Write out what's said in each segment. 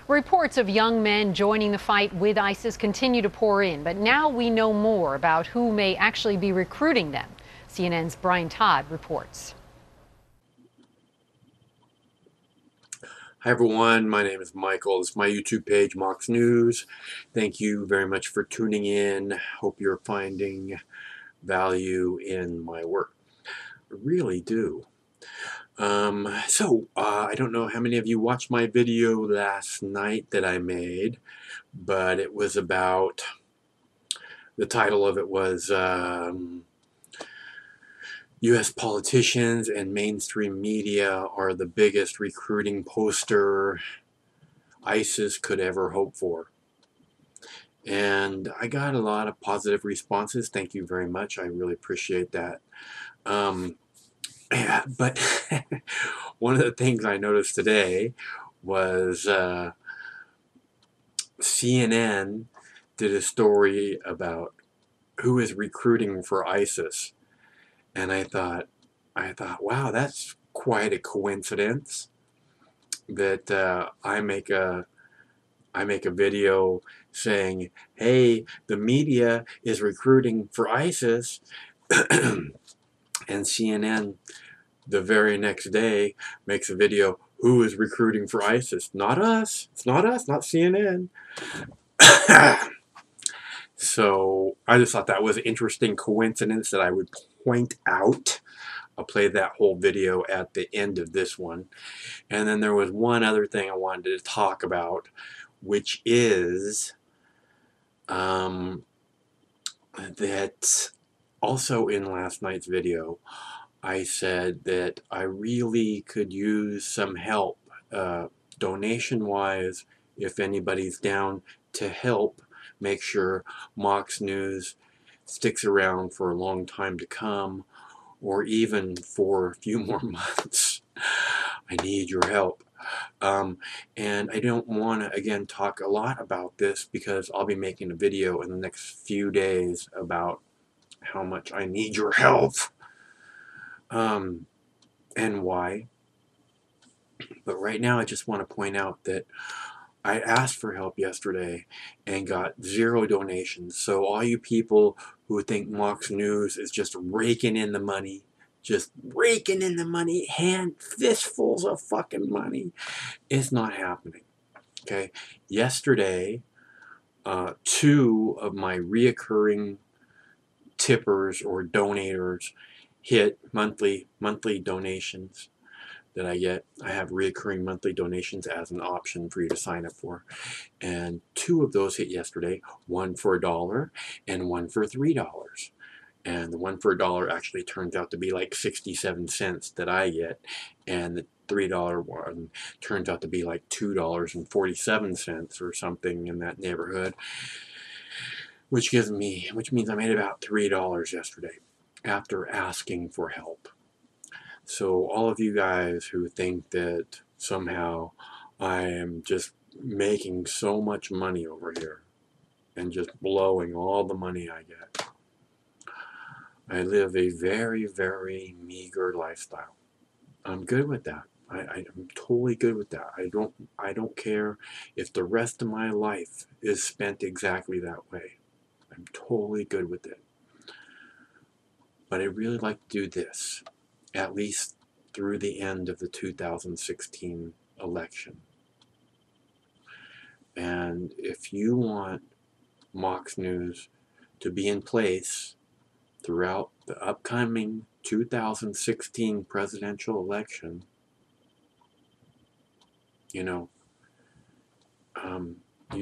Reports of young men joining the fight with ISIS continue to pour in, but now we know more about who may actually be recruiting them. CNN's Brian Todd reports. Hi everyone, my name is Michael. This is my YouTube page, MOX News. Thank you very much for tuning in. Hope you're finding value in my work. I really do. I don't know how many of you watched my video last night that I made, but it was about, the title of it was U.S. politicians and mainstream media are the biggest recruiting poster ISIS could ever hope for. And I got a lot of positive responses. Thank you very much. I really appreciate that. Yeah, but one of the things I noticed today was CNN did a story about who is recruiting for ISIS. And I thought, wow, that's quite a coincidence that I make a video saying, hey, the media is recruiting for ISIS, and CNN the very next day makes a video, who is recruiting for ISIS? Not us. It's not us, not CNN. So I just thought that was an interesting coincidence that I would point out. I'll play that whole video at the end of this one. And then there was one other thing I wanted to talk about, which is that also in last night's video, I said that I really could use some help, donation-wise, if anybody's down to help make sure MOX News sticks around for a long time to come, or even for a few more months. I need your help. And I don't want to, again, talk a lot about this because I'll be making a video in the next few days about how much I need your help. And why. But right now I just want to point out that I asked for help yesterday and got 0 donations. So all you people who think MOX News is just raking in the money, hand fistfuls of fucking money, it's not happening. Okay, yesterday 2 of my reoccurring tippers or donators hit monthly donations that I get. I have reoccurring monthly donations as an option for you to sign up for, and 2 of those hit yesterday, one for $1 and one for $3. And the one for $1 actually turns out to be like 67 cents that I get, and the $3 one turns out to be like $2.47 or something in that neighborhood, which means I made about $3 yesterday after asking for help. So all of you guys who think that somehow I am just making so much money over here and just blowing all the money I get, I live a very, very meager lifestyle. I'm good with that. I'm totally good with that. I don't care if the rest of my life is spent exactly that way. I'm totally good with it. But I'd really like to do this, at least through the end of the 2016 election. And if you want MOX News to be in place throughout the upcoming 2016 presidential election, you're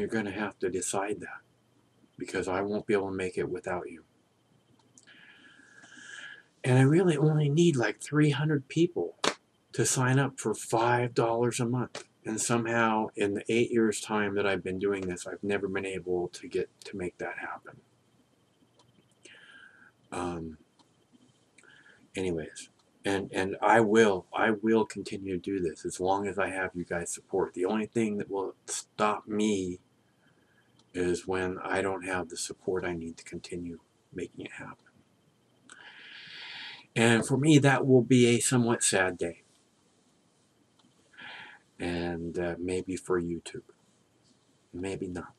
going to have to decide that, because I won't be able to make it without you. And I really only need like 300 people to sign up for $5 a month. And somehow in the 8 years time that I've been doing this, I've never been able to get to make that happen. Anyways, and I will continue to do this as long as I have you guys support. The only thing that will stop me is when I don't have the support I need to continue making it happen. And for me, that will be a somewhat sad day. And maybe for YouTube. Maybe not,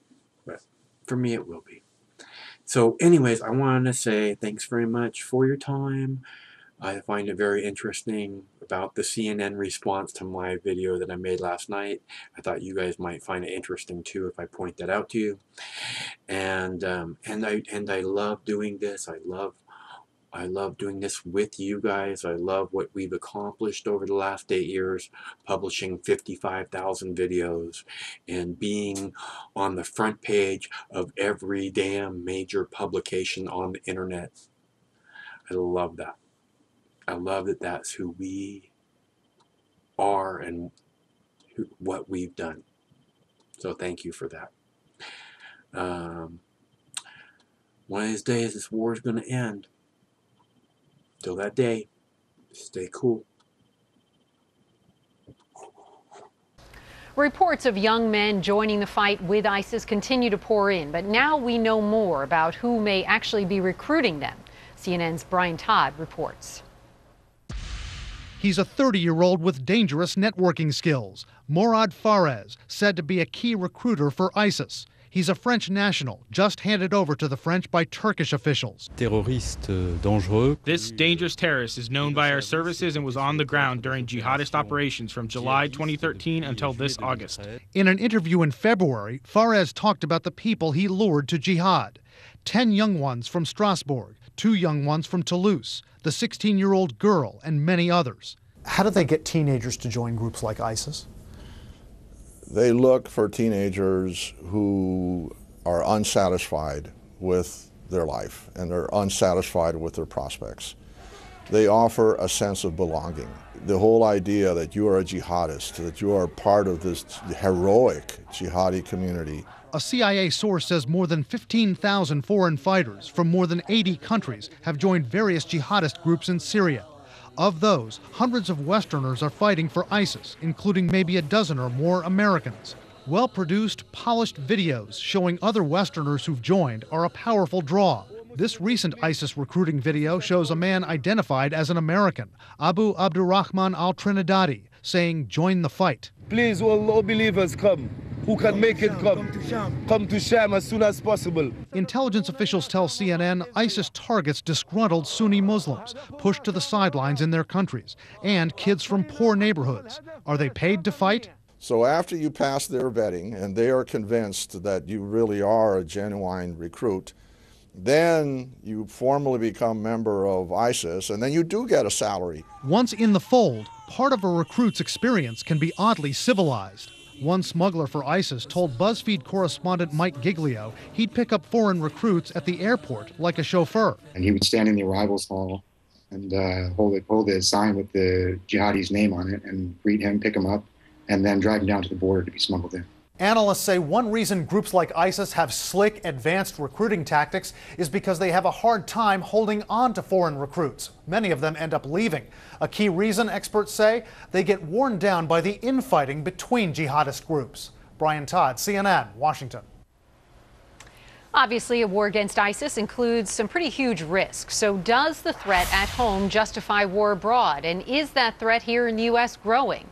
but for me it will be. So anyways, I wanted to say thanks very much for your time. I find it very interesting about the CNN response to my video that I made last night. I thought you guys might find it interesting too if I point that out to you. And I love doing this. I love doing this with you guys. I love what we've accomplished over the last 8 years, publishing 55,000 videos and being on the front page of every damn major publication on the internet. I love that. I love that that's who we are and what we've done. So thank you for that. One of these days this war is going to end. Till that day, stay cool. Reports of young men joining the fight with ISIS continue to pour in, but now we know more about who may actually be recruiting them. CNN's Brian Todd reports. He's a 30-year-old with dangerous networking skills. Morad Fares, said to be a key recruiter for ISIS. He's a French national, just handed over to the French by Turkish officials. This dangerous terrorist is known by our services and was on the ground during jihadist operations from July 2013 until this August. In an interview in February, Fares talked about the people he lured to jihad. 10 young ones from Strasbourg, 2 young ones from Toulouse, the 16-year-old girl, and many others. How do they get teenagers to join groups like ISIS? They look for teenagers who are unsatisfied with their life and they're unsatisfied with their prospects. They offer a sense of belonging. The whole idea that you are a jihadist, that you are part of this heroic jihadi community. A CIA source says more than 15,000 foreign fighters from more than 80 countries have joined various jihadist groups in Syria. Of those, hundreds of Westerners are fighting for ISIS, including maybe a dozen or more Americans. Well-produced, polished videos showing other Westerners who've joined are a powerful draw. This recent ISIS recruiting video shows a man identified as an American, Abu Abdurrahman al-Trinidadi, saying, "Join the fight." Please, all believers, come. Who can make it come? Come to Sham as soon as possible. Intelligence officials tell CNN ISIS targets disgruntled Sunni Muslims, pushed to the sidelines in their countries, and kids from poor neighborhoods. Are they paid to fight? So after you pass their vetting and they are convinced that you really are a genuine recruit, then you formally become a member of ISIS, and then you do get a salary. Once in the fold, part of a recruit's experience can be oddly civilized. One smuggler for ISIS told BuzzFeed correspondent Mike Giglio he'd pick up foreign recruits at the airport like a chauffeur. And he would stand in the arrivals hall and hold a sign with the jihadi's name on it and greet him, pick him up, and then drive him down to the border to be smuggled in. Analysts say one reason groups like ISIS have slick, advanced recruiting tactics is because they have a hard time holding on to foreign recruits. Many of them end up leaving. A key reason, experts say, they get worn down by the infighting between jihadist groups. Brian Todd, CNN, Washington. Obviously, a war against ISIS includes some pretty huge risks. So does the threat at home justify war abroad? And is that threat here in the U.S. growing?